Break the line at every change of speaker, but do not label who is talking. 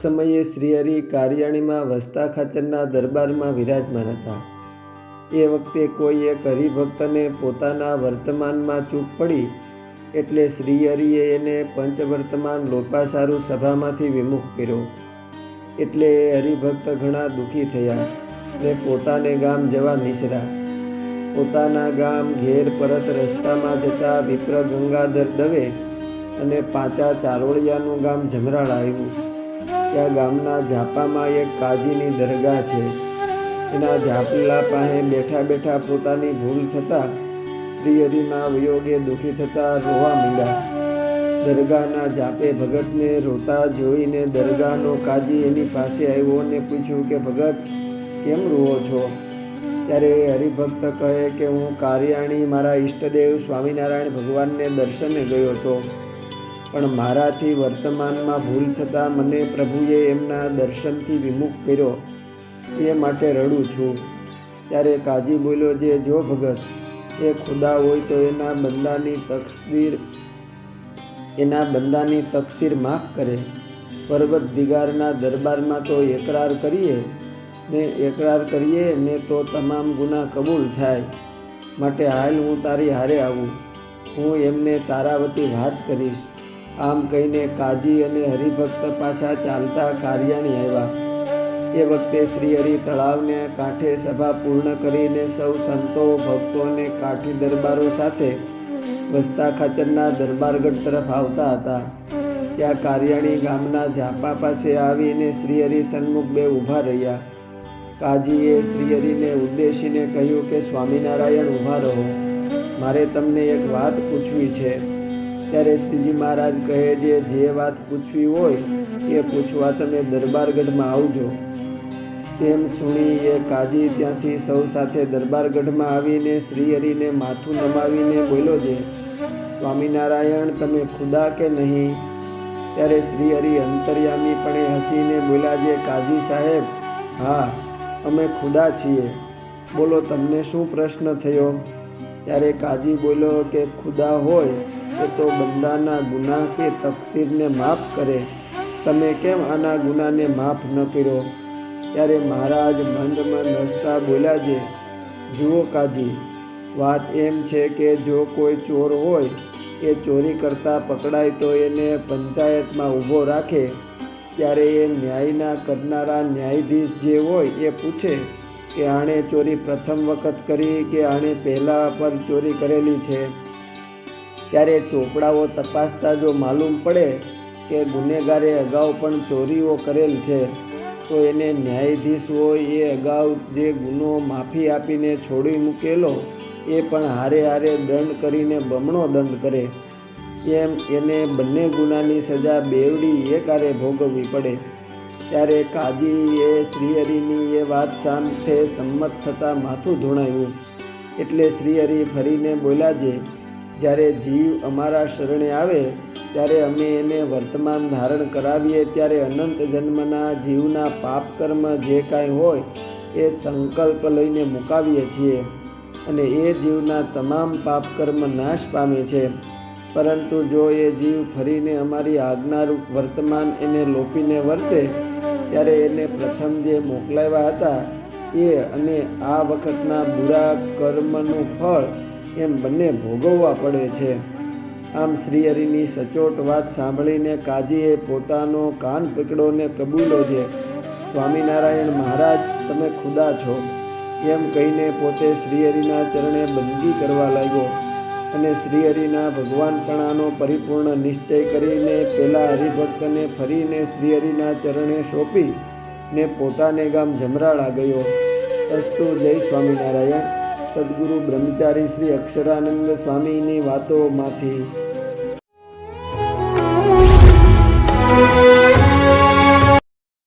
સમયે શ્રીહરિ કારિયાણીમાં વસતા ખાચરના દરબારમાં વિરાજમાન હતા। એ વખતે કોઈ એક હરિભક્તને પોતાના વર્તમાનમાં ચૂક પડી એટલે શ્રીહરિએ એને પંચવર્તમાન લોપાસારું સભામાંથી વિમુખ કર્યો। એટલે એ હરિભક્ત ઘણા દુઃખી થયા ને પોતાને ગામ જવા નીસરા। પોતાના ગામ ઘેર પરત રસ્તામાં જતા વિપ્ર ગંગાધર દવે અને પાંચા ચારોળિયાનું ગામ જમરાળ આવ્યું। ત્યાં ગામના ઝાપામાં એક કાજીની દરગાહ છે। એના ઝાપલા પાસે બેઠા બેઠા પોતાની ભૂલ થતાં શ્રીહરિના વિયોગે દુઃખી થતાં રોવા માંડ્યા। દરગાહના ઝાપે ભગતને રોતા જોઈને દરગાહનો કાજી એની પાસે આવ્યો અને પૂછ્યું કે ભગત, કેમ રોવો છો? ત્યારે હરિભક્ત કહે કે હું કારિયાણી મારા ઈષ્ટદેવ સ્વામિનારાયણ ભગવાનને દર્શને ગયો હતો, પણ મારાથી વર્તમાનમાં ભૂલ થતાં મને પ્રભુએ એમના દર્શનથી વિમુખ કર્યો, એ માટે રડું છું। ત્યારે કાજી બોલ્યો, જે જો ભગત, એ ખુદા હોય તો એના બંદાની તકસીર માફ કરે। પર્વત દિગારના દરબારમાં તો એકરાર કરીએ ને તો તમામ ગુના કબૂલ થાય। માટે હાલ હું તારી હારે આવું, હું એમને તારાવતી વાત કરીશ। આમ કહીને કાજી અને હરિભક્ત પાછા ચાલતા કારિયાણી આવ્યા। એ વખતે શ્રીહરિ તળાવને કાંઠે સભા પૂર્ણ કરીને સૌ સંતો ભક્તો અને કાઠી દરબારો સાથે વસતા ખાચરના દરબારગઢ તરફ આવતા હતા। ત્યાં કારિયાણી ગામના ઝાપા પાસે આવીને શ્રીહરિ સન્મુખ બે ઊભા રહ્યા। કાજીએ શ્રીહરિને ઉદ્દેશીને કહ્યું કે સ્વામિનારાયણ ઊભા રહો, મારે તમને એક વાત પૂછવી છે। ત્યારે શ્રીજી મહારાજ કહે, જે વાત પૂછવી હોય એ પૂછવા તમે દરબારગઢમાં આવજો। તેમ સુણી એ કાજી ત્યાંથી સૌ સાથે દરબારગઢમાં આવીને શ્રીહરિને માથું નમાવીને બોલ્યો છે, સ્વામિનારાયણ તમે ખુદા કે નહીં? ત્યારે શ્રીહરિ અંતર્યામીપણે હસીને બોલ્યા, જે કાજી સાહેબ, હા અમે ખુદા છીએ, બોલો તમને શું પ્રશ્ન થયો? ત્યારે કાજી બોલ્યો કે ખુદા હોય એ તો બંદાના ગુનાહ કે તકસીરને માફ કરે, તમે કેમ આના ગુનાને માફ ન કર્યો? ત્યારે મહારાજ મંદ હસતા બોલ્યા છે, જુઓ કાજી, વાત એમ છે કે જો કોઈ ચોર હોય એ ચોરી કરતા પકડાય તો એને પંચાયતમાં ઊભો રાખે। ત્યારે એ ન્યાયના કરનારા ન્યાયાધીશ જે હોય એ પૂછે કે આણે ચોરી પ્રથમ વખત કરી કે આણે પહેલાં પર ચોરી કરેલી છે। ત્યારે ચોપડાઓ તપાસતા જો માલુમ પડે કે ગુનેગારે અગાઉ પણ ચોરીઓ કરેલ છે તો એને ન્યાયાધીશ હોય એ અગાઉ જે ગુનો માફી આપીને છોડી મૂકેલો એ પણ હારે હારે દંડ કરીને બમણો દંડ કરે, એમ એને બંને ગુનાની સજા બેવડી એકારે ભોગવવી પડે। ત્યારે કાજીએ શ્રીહરિની એ વાત સામે સંમત થતાં માથું ધોણાવ્યું। એટલે શ્રીહરિ ફરીને બોલ્યા છે, જ્યારે જીવ અમારા શરણે આવે ત્યારે અમે એને વર્તમાન ધારણ કરાવીએ ત્યારે અનંત જન્મના જીવના પાપ કર્મ જે કાંઈ હોય એ સંકલ્પ લઈને મુકાવીએ છીએ અને એ જીવના તમામ પાપ કર્મ નાશ પામે છે। પરંતુ જો એ જીવ ફરીને અમારી આજ્ઞારૂપ વર્તમાન એને લોપીને વર્તે ત્યારે એને પ્રથમ જે મોકલાવ્યા હતા એ અને આ વખતના બુરા કર્મનું ફળ એમ બંને ભોગવવા પડે છે। આમ શ્રીહરિની સચોટ વાત સાંભળીને કાજીએ પોતાનો કાન પકડોને કબૂલ્યો છે, સ્વામિનારાયણ મહારાજ તમે ખુદા છો, એમ કહીને પોતે શ્રીહરિના ચરણે બંદગી કરવા લાગ્યો અને શ્રીહરિના ભગવાનપણાનો પરિપૂર્ણ નિશ્ચય કરીને પેલા હરિભક્તને ફરીને શ્રીહરિના ચરણે સોંપી ને પોતાને ગામ જમરાળા ગયો। અસ્તુ જય સ્વામિનારાયણ। સદગુરુ બ્રહ્મચારી શ્રી અક્ષરાનંદ સ્વામીની વાતોમાંથી।